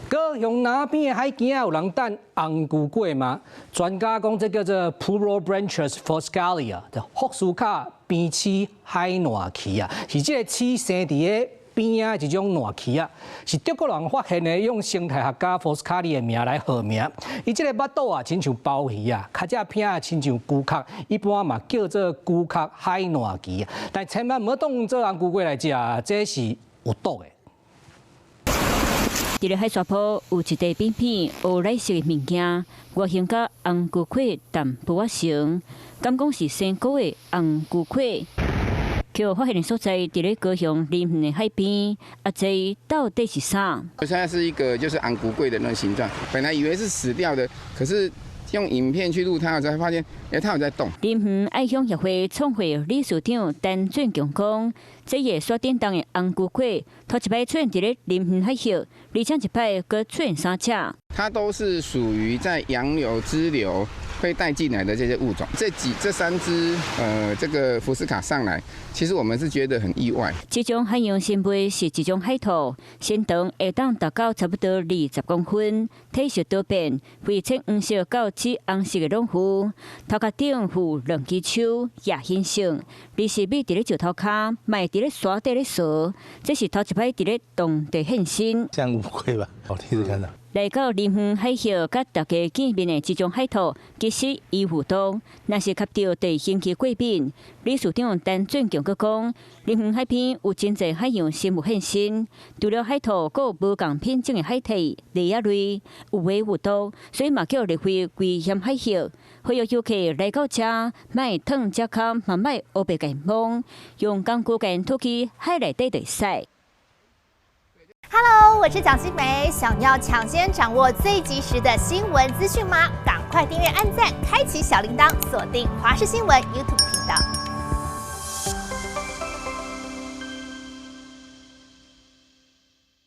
高雄南边的海景有人等红骨粿吗？专家讲这叫做 Pullobranchus foscalia， 就福斯卡边翅海糯蛆啊，是这个翅生伫个边啊一种糯蛆啊，是德国人发现的，用生态学家 Foscari 的名来号名。伊这个腹肚啊，亲像鲍鱼啊，脚只片啊，亲像龟壳，一般嘛叫做龟壳海糯蛆，但千万唔好当做红骨粿来食，这是有毒的。 伫咧海沙坡有一块扁片乌蓝色的物件，外形甲红骨粿淡薄仔像，敢讲是生果的红骨粿。叫发现的所在伫咧高雄林园的海边，这到底是啥？现在是一个就是红骨粿的那个形状，本来以为是死掉的，可是用影片去录它的时候，才发现，它有在动。林园爱乡协会创会理事长陈俊强讲，这个刷电动的红骨粿，头一摆出现伫咧林园海峡，而且一摆搁出现3只。它都是属于在洋流、支流会带进来的这些物种。这3只这个福斯卡上来，其实我们是觉得很意外。这种海洋生物是一种海兔，身长会当达到差不多20公分，体色多变，灰浅黄色到紫红色的拢有，头壳顶有2支手，夜行性，而是尾伫咧石头骹，卖伫咧沙地咧扫，这是头一摆伫咧动地现身。像乌龟吧，我第一次看到。 来到林园海峡，甲大家见面的这种海兔，其实伊互动，若是吸到地形期过敏。理事长陈俊强佮讲，林园海边有真侪海洋生物现身，除了海兔，佮有无共品种的海体、类亚类，有为有多，所以嘛叫列为危险海峡。呼吁游客来到这，莫烫脚脚，嘛莫黑白眼蒙，用工具跟拖去海内底就使。 Hello， 我是蒋欣梅。想要抢先掌握最及时的新闻资讯吗？赶快订阅、按赞、开启小铃铛，锁定华视新闻 YouTube 频道。